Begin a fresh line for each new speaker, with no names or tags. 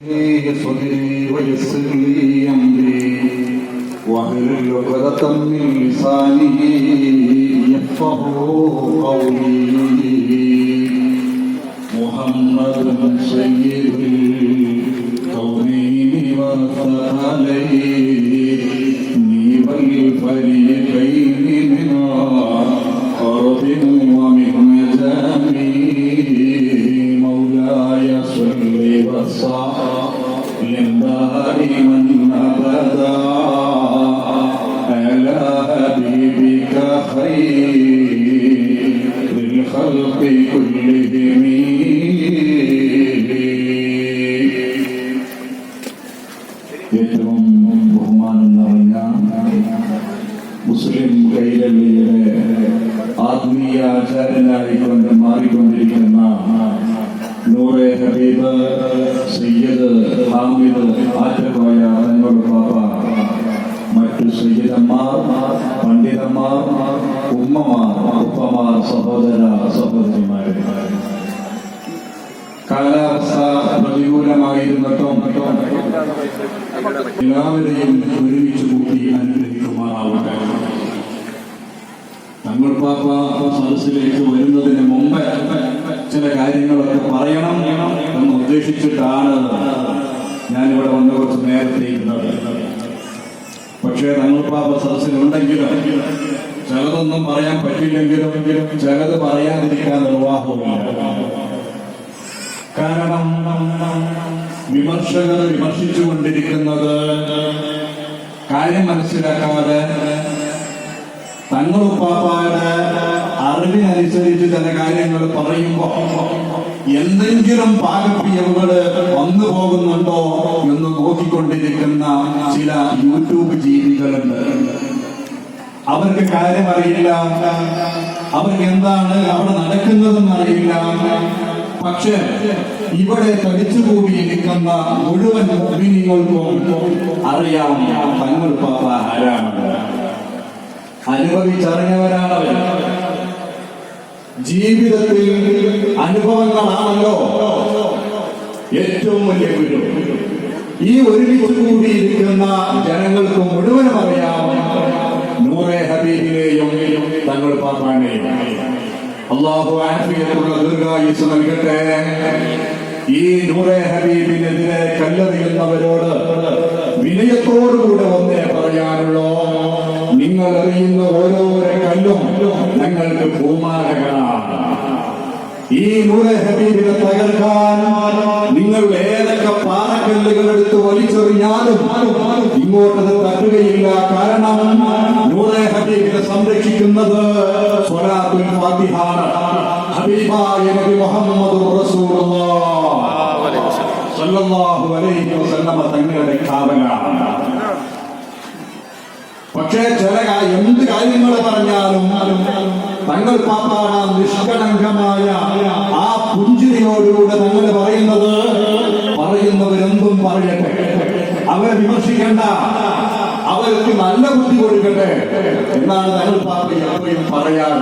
صدري ويسر لي أمري واحلل عقدة من لساني يفقهوا قولي محمد سيد الكونين والثقلين والفريقين من أرض ومن جميع مولاي صل وسلم دائما أبدا على حبيبك خير الخلق كلهم. ഏറ്റവും ബഹുമാനം നിറഞ്ഞ മുസ്ലിം കൈരളിയുടെ ആത്മീയ ആചാര്യനായിക്കൊണ്ട് മാറിക്കൊണ്ടിരിക്കുന്ന നൂറെ ഹബീബ് സയ്യിദ് ഹാമിദ് ആറ്റക്കോയ തങ്ങളുടെ പാപ്പ, മറ്റു സയ്യിദന്മാർ, പണ്ഡിതന്മാർ, ഉമ്മമാർ, ഉപ്പമാർ, സഹോദര സഹോദരിമാരെ, കാലാവസ്ഥ പ്രതികൂലമായിരുന്നിട്ടും എല്ലാവരെയും ഒരുമിച്ച് കൂട്ടി അനുഗ്രഹിക്കുമാറാവട്ടെ. തങ്ങൾ പാപ്പ സദസ്സിലേക്ക് വരുന്നതിന് മുമ്പ് ചില കാര്യങ്ങളൊക്കെ പറയണം എന്ന് ഉദ്ദേശിച്ചിട്ടാണ് ഞാനിവിടെ വന്ന് കുറച്ച് നേരത്തെ ഇരുന്നത്. പക്ഷേ തങ്ങൾ പാപ്പ സദസ്സിലുണ്ടെങ്കിലും ചിലതൊന്നും പറയാൻ പറ്റില്ലെങ്കിലും ചിലത് പറയാതിരിക്കാൻ നിർവാഹമില്ല. കാരണം വിമർശകർ വിമർശിച്ചുകൊണ്ടിരിക്കുന്നത് കാര്യം മനസ്സിലാക്കാതെ തങ്ങളുപ്പാപ്പായുടെ അറിവിനനുസരിച്ച് ചില കാര്യങ്ങൾ പറയുമ്പോൾ എന്തെങ്കിലും പാകപ്പിയവുകൾ വന്നു പോകുന്നുണ്ടോ എന്ന് നോക്കിക്കൊണ്ടിരിക്കുന്ന ചില യൂട്യൂബ് ജീവികളുണ്ട്. അവർക്ക് കാര്യം അറിയില്ല, അവർക്ക് എന്താണ് അവിടെ നടക്കുന്നതെന്ന് അറിയില്ല. പക്ഷേ ഇവിടെ തടിച്ചുകൂടിയിരിക്കുന്ന മുഴുവൻ മുഅ്മിനീങ്ങൾക്കും അറിയാം തങ്ങൾ പാപ്പ ആരാണ്. അനുഭവിച്ചറിഞ്ഞവരാണവർ. ജീവിതത്തിൽ അനുഭവങ്ങളാണല്ലോ ഏറ്റവും വലിയ ഗുരു. ഈ ഒരുമിച്ച് കൂടിയിരിക്കുന്ന ജനങ്ങൾക്ക് മുഴുവനും അറിയാം നൂറെ ഹബീബിനെയും തങ്ങൾ പാപ്പാനെയും. അല്ലാഹു ആഫിയത്തുള്ള ദീർഘായുസ്സ് നൽകട്ടെ. ഈ നൂറെ ഹബീബിനെതിരെ കല്ലെറിയുന്നവരോട് വിനയത്തോടുകൂടെ ഒന്നേ പറയാനുള്ളൂ, നിങ്ങൾ എറിയുന്ന ഓരോരോ കല്ലും ഞങ്ങൾക്ക് പൂമാലകളാണ്. ഈ നൂറെ ഹബീബിനെ തകർക്കാൻ നിങ്ങൾ ഏതൊക്കെ പാറക്കല്ലുകൾ എടുത്ത് വലിച്ചെറിഞ്ഞാലും ഇങ്ങോട്ടത് തട്ടുകയില്ല. കാരണം നൂറെ ഹബീബിനെ സംരക്ഷിക്കുന്നത് സ്വലാത്തുൽ ഫാത്തിഹാണ്. ഹബീബായ നബി മുഹമ്മദുർ റസൂലുള്ളാഹി സ്വല്ലല്ലാഹു അലൈഹി വസല്ലം തങ്ങളുടെ കാവലാണ്. പക്ഷേ ചില എന്ത് കാര്യങ്ങൾ പറഞ്ഞാലും തങ്ങൾ പാപ്പാട നിഷ്കളങ്കമായ ആ പുഞ്ചിരിയോടുകൂടെ തങ്ങൾ പറയുന്നവരെന്തും പറയട്ടെ, അവരെ വിമർശിക്കേണ്ട, അവർക്ക് നല്ല ബുദ്ധി കൊടുക്കട്ടെ എന്നാണ് തങ്ങൾ പാപ്പ എപ്പോഴും പറയാറ്.